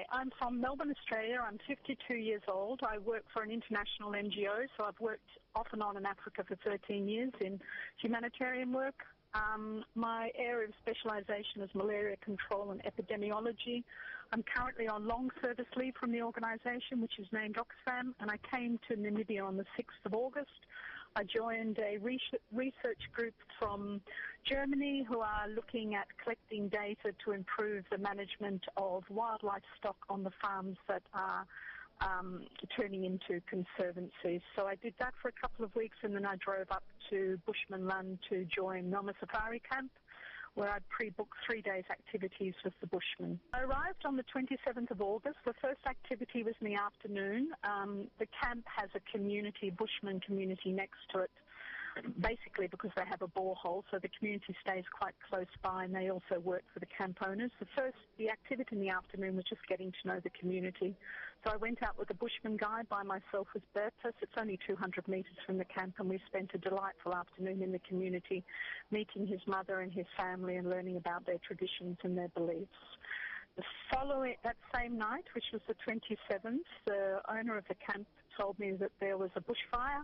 Hi, I'm from Melbourne, Australia. I'm 52 years old. I work for an international NGO, so I've worked off and on in Africa for 13 years in humanitarian work. My area of specialisation is malaria control and epidemiology. I'm currently on long service leave from the organisation, which is named Oxfam, and I came to Namibia on the 6th of August. I joined a research group from Germany who are looking at collecting data to improve the management of wildlife stock on the farms that are turning into conservancies. So I did that for a couple of weeks, and then I drove up to Bushmanland to join Noma Safari Camp, where I'd pre-booked 3 days activities with the Bushmen. I arrived on the 27th of August. The first activity was in the afternoon. The camp has a community, Bushman community next to it, basically because they have a borehole, so the community stays quite close by, and they also work for the camp owners. The activity in the afternoon was just getting to know the community. So I went out with a Bushman guide by myself with Bertus. It's only 200 metres from the camp, and we spent a delightful afternoon in the community, meeting his mother and his family and learning about their traditions and their beliefs. That same night, which was the 27th, the owner of the camp told me that there was a bushfire,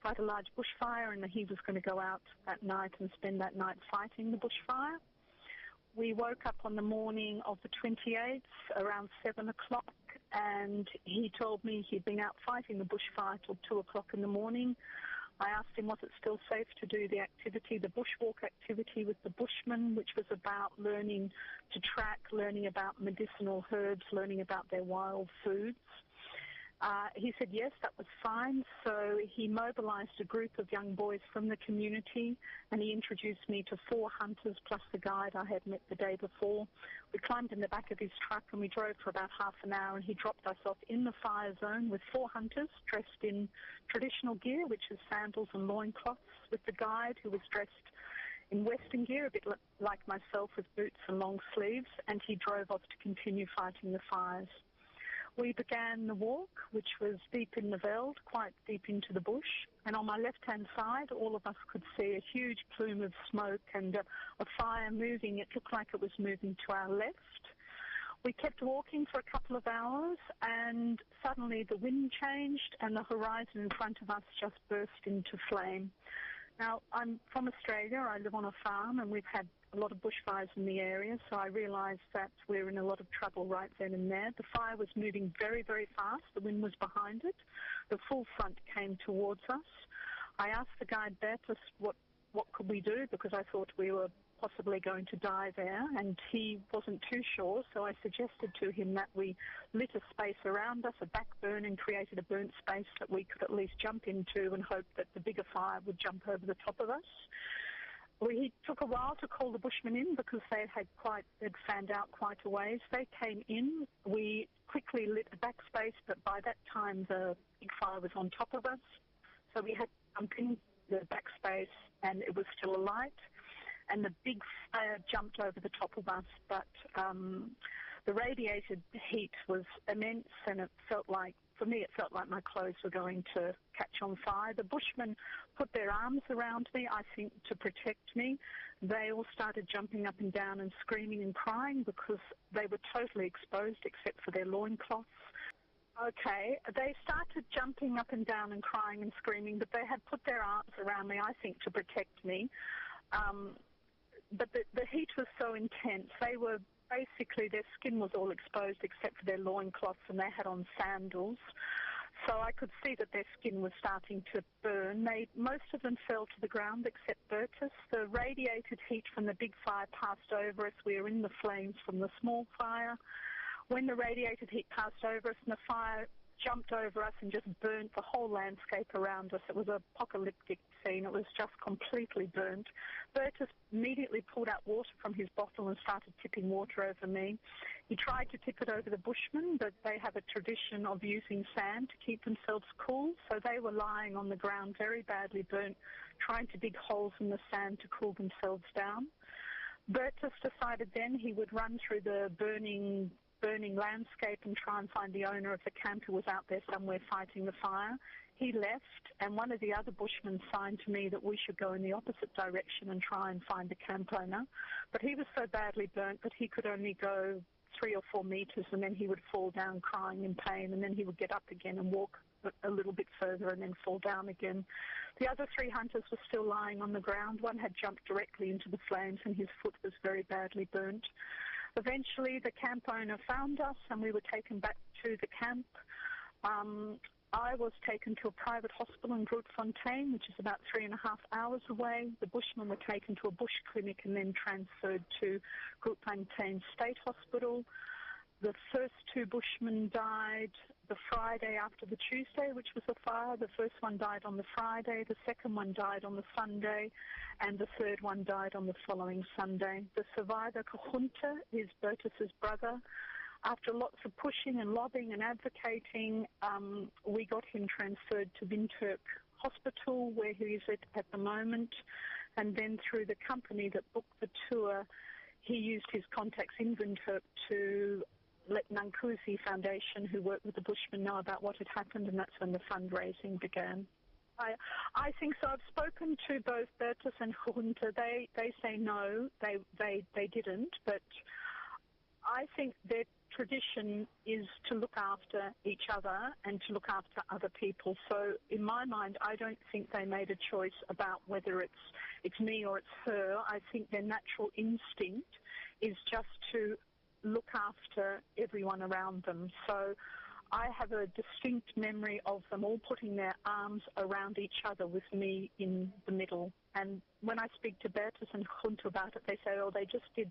quite a large bushfire, and that he was going to go out that night and spend that night fighting the bushfire. We woke up on the morning of the 28th around 7 o'clock, and he told me he'd been out fighting the bushfire till 2 o'clock in the morning. I asked him, was it still safe to do the activity, the bushwalk activity with the Bushmen, which was about learning to track, learning about medicinal herbs, learning about their wild foods. He said yes, that was fine. So he mobilized a group of young boys from the community, and he introduced me to 4 hunters plus the guide I had met the day before. We climbed in the back of his truck and we drove for about half an hour, and he dropped us off in the fire zone with 4 hunters dressed in traditional gear, which is sandals and loincloths, with the guide who was dressed in Western gear, a bit like myself, with boots and long sleeves, and he drove off to continue fighting the fires. We began the walk, which was deep in the Veld, quite deep into the bush, and on my left-hand side, all of us could see a huge plume of smoke and a fire moving. It looked like it was moving to our left. We kept walking for a couple of hours, and suddenly the wind changed and the horizon in front of us just burst into flame. Now, I'm from Australia. I live on a farm, and we've had a lot of bushfires in the area, so I realised that we're in a lot of trouble right then and there. The fire was moving very, very fast. The wind was behind it. The full front came towards us. I asked the guide Bertus what could we do, because I thought we were possibly going to die there, and he wasn't too sure, so I suggested to him that we lit a space around us, a back burn, and created a burnt space that we could at least jump into and hope that the bigger fire would jump over the top of us. It took a while to call the Bushmen in because they'd fanned out quite a ways. They came in. We quickly lit a backspace, but by that time the big fire was on top of us. So we had to jump in the backspace, and it was still alight. And the big fire jumped over the top of us, but the radiated heat was immense, and for me, it felt like my clothes were going to catch on fire. The Bushmen put their arms around me, I think, to protect me. They all started jumping up and down and screaming and crying because they were totally exposed except for their loincloths. Okay, they started jumping up and down and crying and screaming, but they had put their arms around me, I think, to protect me. But the heat was so intense. Basically, their skin was all exposed except for their loincloths, and they had on sandals. So I could see that their skin was starting to burn. Most of them fell to the ground except Bertus. The radiated heat from the big fire passed over us. We were in the flames from the small fire. When the radiated heat passed over us and the fire jumped over us and just burnt the whole landscape around us, it was an apocalyptic scene. It was just completely burnt. Bertus immediately pulled out water from his bottle and started tipping water over me. He tried to tip it over the Bushmen, but they have a tradition of using sand to keep themselves cool, so they were lying on the ground very badly burnt, trying to dig holes in the sand to cool themselves down. Bertus decided then he would run through the burning landscape and try and find the owner of the camp who was out there somewhere fighting the fire. He left, and one of the other Bushmen signed to me that we should go in the opposite direction and try and find the camp owner. But he was so badly burnt that he could only go 3 or 4 metres, and then he would fall down crying in pain, and then he would get up again and walk a little bit further and then fall down again. The other 3 hunters were still lying on the ground. One had jumped directly into the flames and his foot was very badly burnt. Eventually, the camp owner found us and we were taken back to the camp. I was taken to a private hospital in Grootfontein, which is about 3.5 hours away. The Bushmen were taken to a bush clinic and then transferred to Grootfontein State Hospital. The first 2 Bushmen died the Friday after the Tuesday, which was the fire. The first one died on the Friday, the second one died on the Sunday, and the third one died on the following Sunday. The survivor, Kahunta, is Bertus's brother. After lots of pushing and lobbying and advocating, we got him transferred to Windhoek Hospital, where he is at the moment. And then through the company that booked the tour, he used his contacts in Windhoek to let Nankuzi Foundation, who worked with the Bushmen, know about what had happened, and that's when the fundraising began. I think so. I've spoken to both Bertus and Kahunta. They say no, they didn't, but I think their tradition is to look after each other and to look after other people. So in my mind, I don't think they made a choice about whether it's me or it's her. I think their natural instinct is just to look after everyone around them. So I have a distinct memory of them all putting their arms around each other with me in the middle. And when I speak to Bertus and Kahunta about it, they say, oh, they just did